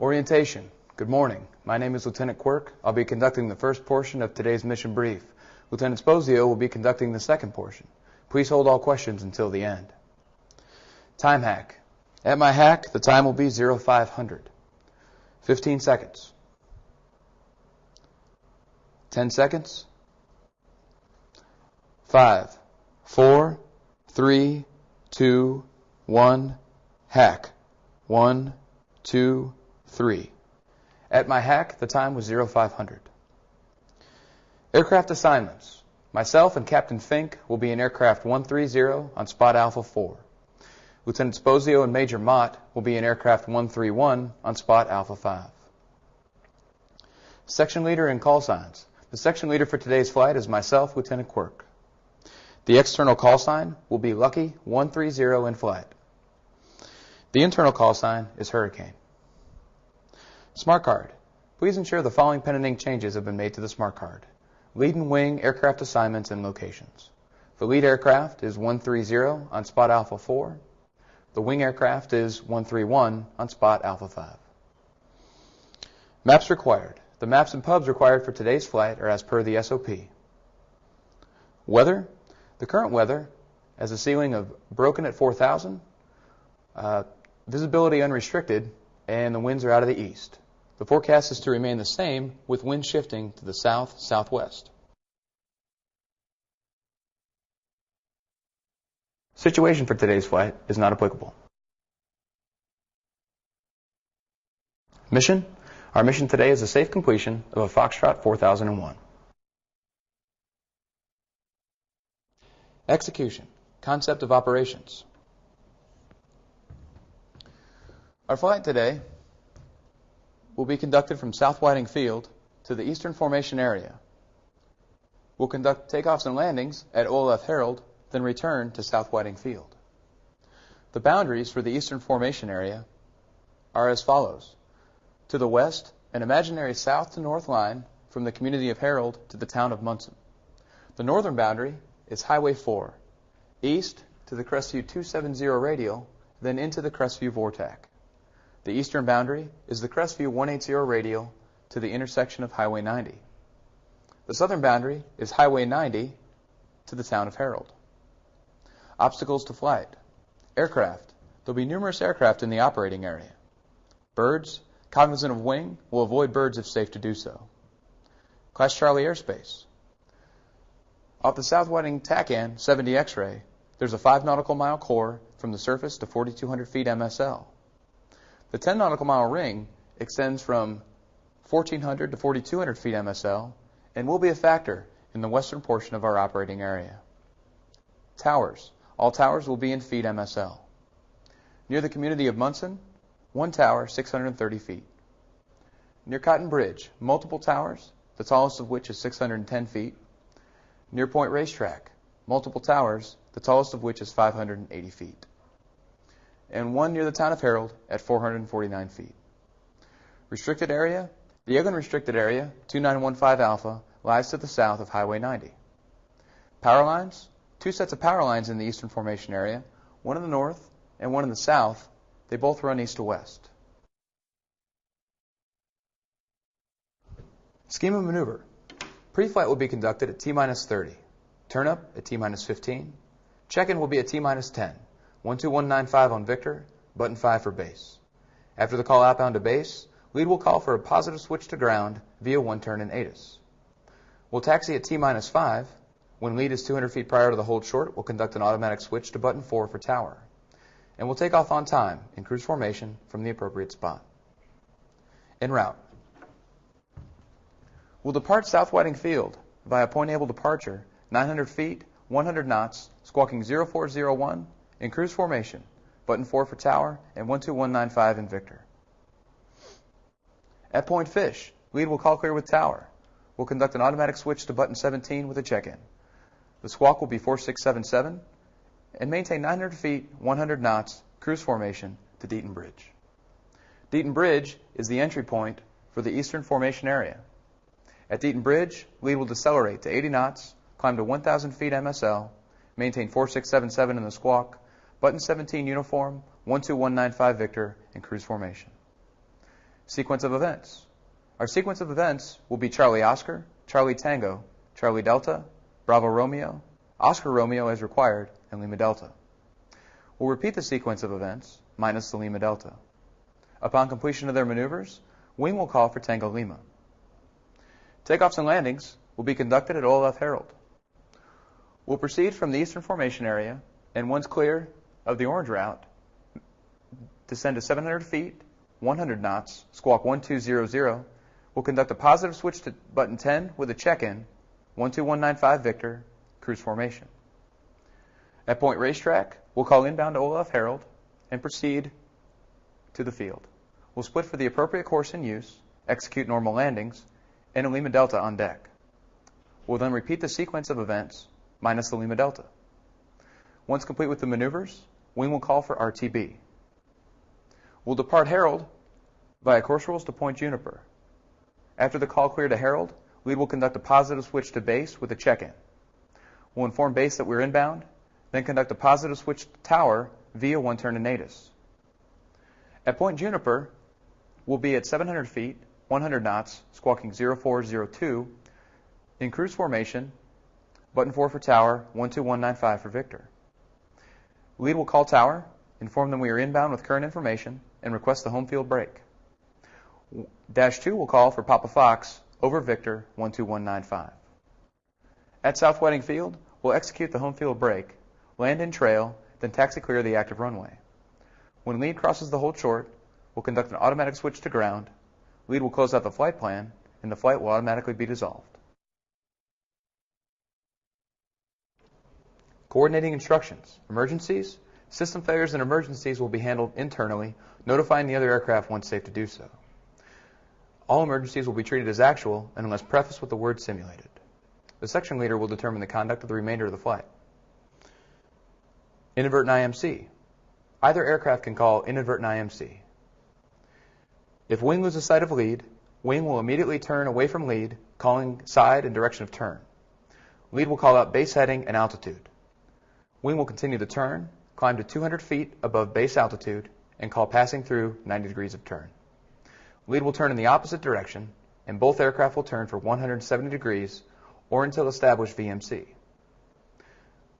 Orientation. Good morning. My name is Lieutenant Quirk. I'll be conducting the first portion of today's mission brief. Lieutenant Sposio will be conducting the second portion. Please hold all questions until the end. Time hack. At my hack, the time will be 0500. 15 seconds. 10 seconds. 5, 4, 3, 2, 1. Hack. 1, 2, 3. At my hack, the time was 0500. Aircraft assignments. Myself and Captain Fink will be in Aircraft 130 on Spot Alpha 4. Lieutenant Sposio and Major Mott will be in Aircraft 131 on Spot Alpha 5. Section leader and call signs. The section leader for today's flight is myself, Lieutenant Quirk. The external call sign will be Lucky 130 in flight. The internal call sign is Hurricane. Smart card. Please ensure the following pending changes have been made to the smart card. Lead and wing aircraft assignments and locations. The lead aircraft is 130 on Spot Alpha 4. The wing aircraft is 131 on Spot Alpha 5. Maps required. The maps and pubs required for today's flight are as per the SOP. Weather. The current weather has a ceiling of broken at 4,000, visibility unrestricted, and the winds are out of the east. The forecast is to remain the same with wind shifting to the south-southwest. Situation for today's flight is not applicable. Mission. Our mission today is a safe completion of a Foxtrot 4001. Execution. Concept of operations. Our flight today will be conducted from South Whiting Field to the Eastern Formation area. We'll conduct takeoffs and landings at OLF Harold, then return to South Whiting Field. The boundaries for the Eastern Formation area are as follows. To the west, an imaginary south to north line from the community of Harold to the town of Munson. The northern boundary is Highway 4, east to the Crestview 270 radial, then into the Crestview Vortac. The eastern boundary is the Crestview 180 radial to the intersection of Highway 90. The southern boundary is Highway 90 to the town of Harold. Obstacles to flight. Aircraft. There'll be numerous aircraft in the operating area. Birds, cognizant of wing, will avoid birds if safe to do so. Class Charlie airspace. Off the South Whiting TACAN 70 X-ray, there's a 5 nautical mile core from the surface to 4,200 feet MSL. The 10 nautical mile ring extends from 1,400 to 4,200 feet MSL and will be a factor in the western portion of our operating area. Towers. All towers will be in feet MSL. Near the community of Munson, one tower, 630 feet. Near Cotton Bridge, multiple towers, the tallest of which is 610 feet. Near Point Racetrack, multiple towers, the tallest of which is 580 feet. And one near the town of Harold at 449 feet. Restricted area. The unrestricted area, 2915 Alpha, lies to the south of Highway 90. Power lines. 2 sets of power lines in the Eastern Formation area, one in the north and one in the south. They both run east to west. Scheme of maneuver. Pre-flight will be conducted at T-minus 30. Turn up at T-minus 15. Check-in will be at T-minus 10. 12195 on Victor, button 5 for base. After the call outbound to base, lead will call for a positive switch to ground via one turn in ATIS. We'll taxi at T-minus 5. When lead is 200 feet prior to the hold short, we'll conduct an automatic switch to button 4 for tower. And we'll take off on time in cruise formation from the appropriate spot. En route. We'll depart South Whiting Field via point-able departure, 900 feet, 100 knots, squawking 0401 in cruise formation, button 4 for tower, and 12195 in Victor. At Point Fish, lead will call clear with tower. We'll conduct an automatic switch to button 17 with a check-in. The squawk will be 4677 and maintain 900 feet, 100 knots, cruise formation to Deaton Bridge. Deaton Bridge is the entry point for the Eastern Formation area. At Deaton Bridge, lead will decelerate to 80 knots, climb to 1,000 feet MSL, maintain 4677 in the squawk, button 17 uniform, 12195 Victor, and cruise formation. Sequence of events. Our sequence of events will be Charlie Oscar, Charlie Tango, Charlie Delta, Bravo Romeo, Oscar Romeo as required, and Lima Delta. We'll repeat the sequence of events minus the Lima Delta. Upon completion of their maneuvers, wing will call for Tango Lima. Takeoffs and landings will be conducted at OLF Herald. We'll proceed from the Eastern Formation area, and once clear of the orange route, descend to 700 feet, 100 knots, squawk 1200. We'll conduct a positive switch to button 10 with a check-in, 12195 Victor, cruise formation. At Point Racetrack, we'll call inbound to OLF Herald and proceed to the field. We'll split for the appropriate course in use, execute normal landings, and a Lima Delta on deck. We'll then repeat the sequence of events minus the Lima Delta. Once complete with the maneuvers, wing will call for RTB. We'll depart Herald via course rules to Point Juniper. After the call clear to Herald, lead will conduct a positive switch to base with a check-in. We'll inform base that we're inbound, then conduct a positive switch to tower via one turn to Natus. At Point Juniper, we'll be at 700 feet, 100 knots, squawking 0402 in cruise formation, button 4 for tower, 12195 for Victor. Lead will call tower, inform them we are inbound with current information, and request the home field break. Dash 2 will call for Papa Fox over Victor 12195. At South Whiting Field, we'll execute the home field break, land in trail, then taxi clear the active runway. When lead crosses the hold short, we'll conduct an automatic switch to ground, lead will close out the flight plan, and the flight will automatically be dissolved. Coordinating instructions. Emergencies. System failures and emergencies will be handled internally, notifying the other aircraft once safe to do so. All emergencies will be treated as actual and unless prefaced with the word simulated. The section leader will determine the conduct of the remainder of the flight. Inadvertent IMC. Either aircraft can call inadvertent IMC. If wing loses sight of lead, wing will immediately turn away from lead, calling side and direction of turn. Lead will call out base heading and altitude. Wing will continue the turn, climb to 200 feet above base altitude, and call passing through 90 degrees of turn. Lead will turn in the opposite direction, and both aircraft will turn for 170 degrees or until established VMC.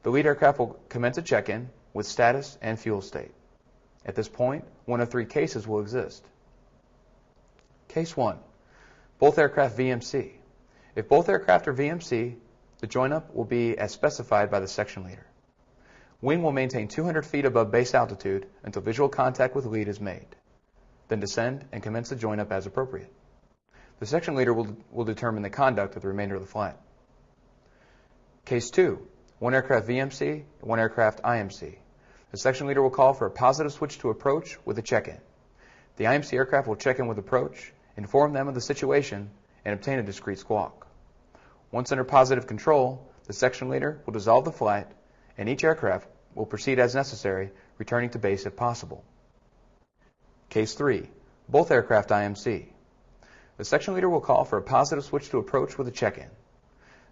The lead aircraft will commence a check-in with status and fuel state. At this point, one of three cases will exist. Case 1, both aircraft VMC. If both aircraft are VMC, the join-up will be as specified by the section leader. Wing will maintain 200 feet above base altitude until visual contact with lead is made. Then descend and commence the join-up as appropriate. The section leader will determine the conduct of the remainder of the flight. Case 2, one aircraft VMC, one aircraft IMC. The section leader will call for a positive switch to approach with a check-in. The IMC aircraft will check in with approach, inform them of the situation, and obtain a discrete squawk. Once under positive control, the section leader will dissolve the flight, and each aircraft will proceed as necessary, returning to base if possible. Case 3, both aircraft IMC. The section leader will call for a positive switch to approach with a check-in.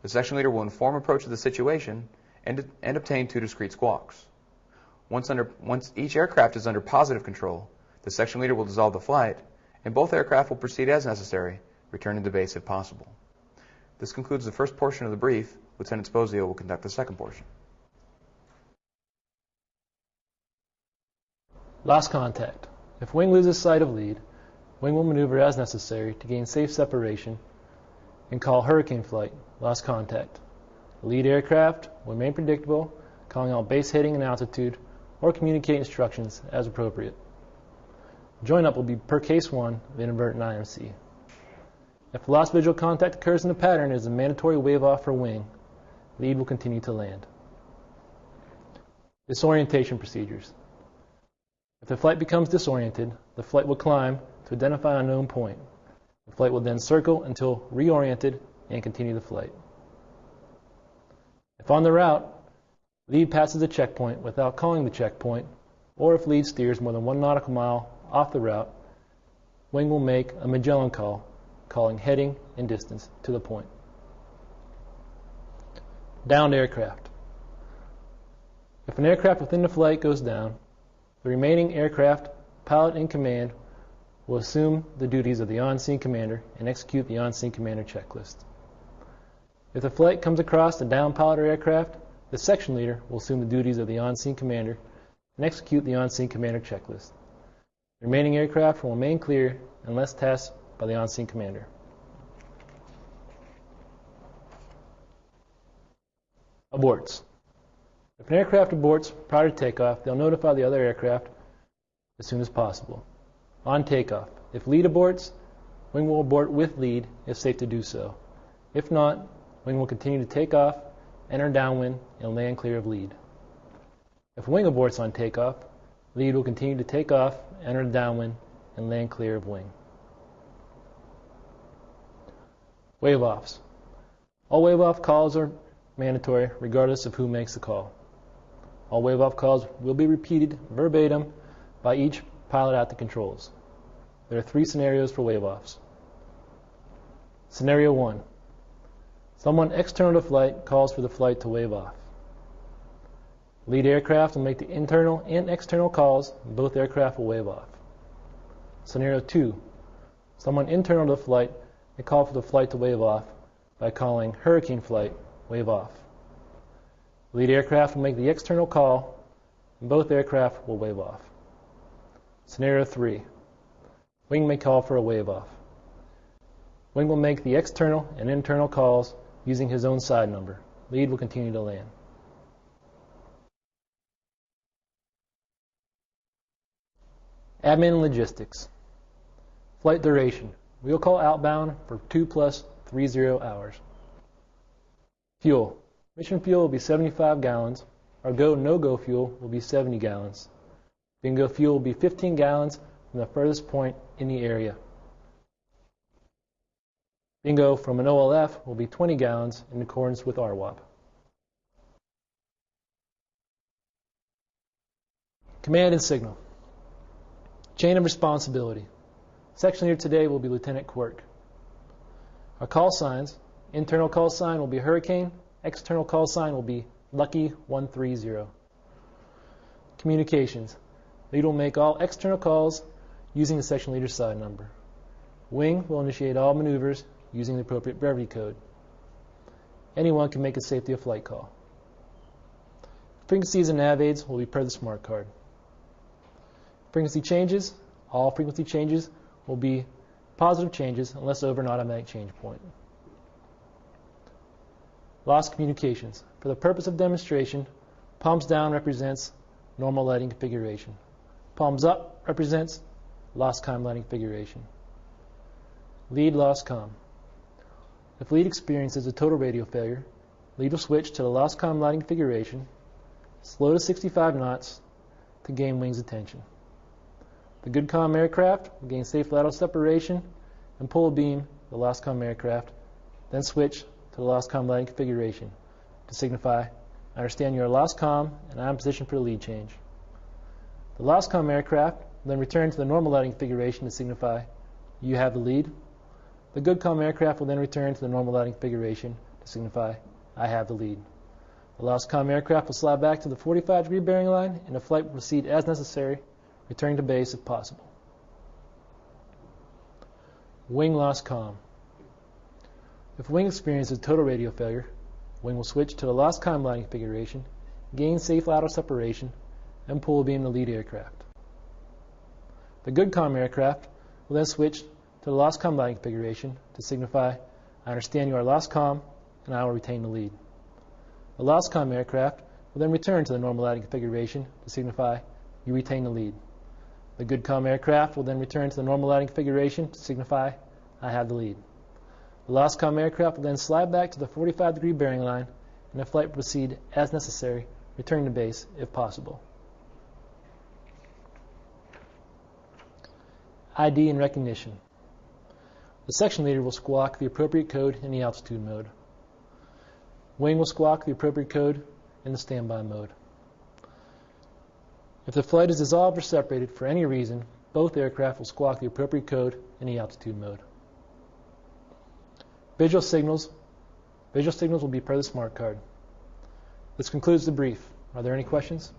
The section leader will inform approach of the situation and obtain two discrete squawks. Once each aircraft is under positive control, the section leader will dissolve the flight, and both aircraft will proceed as necessary, returning to base if possible. This concludes the first portion of the brief. Lieutenant Sposio will conduct the second portion. Lost contact. If wing loses sight of lead, wing will maneuver as necessary to gain safe separation and call hurricane flight, lost contact. The lead aircraft will remain predictable, calling out base heading and altitude, or communicate instructions as appropriate. Join-up will be per case 1 of inadvertent IMC. If lost visual contact occurs in the pattern, it is a mandatory wave-off for wing. Lead will continue to land. Disorientation procedures. If the flight becomes disoriented, the flight will climb to identify an unknown point. The flight will then circle until reoriented and continue the flight. If on the route, lead passes a checkpoint without calling the checkpoint, or if lead steers more than 1 nautical mile off the route, wing will make a Magellan call, calling heading and distance to the point. Downed aircraft. If an aircraft within the flight goes down, the remaining aircraft, pilot in command, will assume the duties of the on-scene commander and execute the on-scene commander checklist. If the flight comes across a downed pilot or aircraft, the section leader will assume the duties of the on-scene commander and execute the on-scene commander checklist. The remaining aircraft will remain clear unless tasked by the on-scene commander. Aborts. If an aircraft aborts prior to takeoff, they'll notify the other aircraft as soon as possible. On takeoff, if lead aborts, wing will abort with lead if safe to do so. If not, wing will continue to take off, enter downwind, and land clear of lead. If wing aborts on takeoff, lead will continue to take off, enter downwind, and land clear of wing. Wave-offs. All wave-off calls are mandatory regardless of who makes the call. All wave-off calls will be repeated verbatim by each pilot at the controls. There are 3 scenarios for wave-offs. Scenario 1. Someone external to flight calls for the flight to wave off. Lead aircraft will make the internal and external calls, and both aircraft will wave off. Scenario 2. Someone internal to the flight may call for the flight to wave off by calling hurricane flight, wave off. Lead aircraft will make the external call, and both aircraft will wave off. Scenario 3. Wing may call for a wave off. Wing will make the external and internal calls using his own side number. Lead will continue to land. Admin and logistics. Flight duration. We will call outbound for 2 plus 30 hours. Fuel. Mission fuel will be 75 gallons. Our go, no-go fuel will be 70 gallons. Bingo fuel will be 15 gallons from the furthest point in the area. Bingo from an OLF will be 20 gallons in accordance with RWAP. Command and signal. Chain of responsibility. Section leader today will be Lieutenant Quirk. Our call signs. Internal call sign will be Hurricane. External call sign will be Lucky 130. Communications. Lead will make all external calls using the section leader's side number. Wing will initiate all maneuvers using the appropriate brevity code. Anyone can make a safety of flight call. Frequencies and nav aids will be per the smart card. Frequency changes. All frequency changes will be positive changes unless over an automatic change point. Lost communications. For the purpose of demonstration, palms down represents normal lighting configuration. Palms up represents lost comm lighting configuration. Lead lost comm. If lead experiences a total radio failure, lead will switch to the lost comm lighting configuration, slow to 65 knots to gain wing's attention. The good comm aircraft will gain safe lateral separation and pull a beam the lost comm aircraft, then switch to the lost comm lighting configuration to signify, I understand you are lost comm and I am in position for the lead change. The lost comm aircraft will then return to the normal lighting configuration to signify, you have the lead. The good comm aircraft will then return to the normal lighting configuration to signify, I have the lead. The lost comm aircraft will slide back to the 45-degree bearing line and the flight will proceed as necessary, returning to base if possible. Wing lost comm. If wing experiences total radio failure, wing will switch to the lost comm lighting configuration, gain safe lateral separation, and pull a beam the lead aircraft. The good comm aircraft will then switch to the lost comm lighting configuration to signify, I understand you are lost comm and I will retain the lead. The lost comm aircraft will then return to the normal lighting configuration to signify, you retain the lead. The good comm aircraft will then return to the normal lighting configuration to signify, I have the lead. The lost comm aircraft will then slide back to the 45-degree bearing line and the flight will proceed as necessary, returning to base if possible. ID and recognition. The section leader will squawk the appropriate code in the altitude mode. Wing will squawk the appropriate code in the standby mode. If the flight is dissolved or separated for any reason, both aircraft will squawk the appropriate code in the altitude mode. Visual signals. Visual signals will be per the smart card. This concludes the brief. Are there any questions?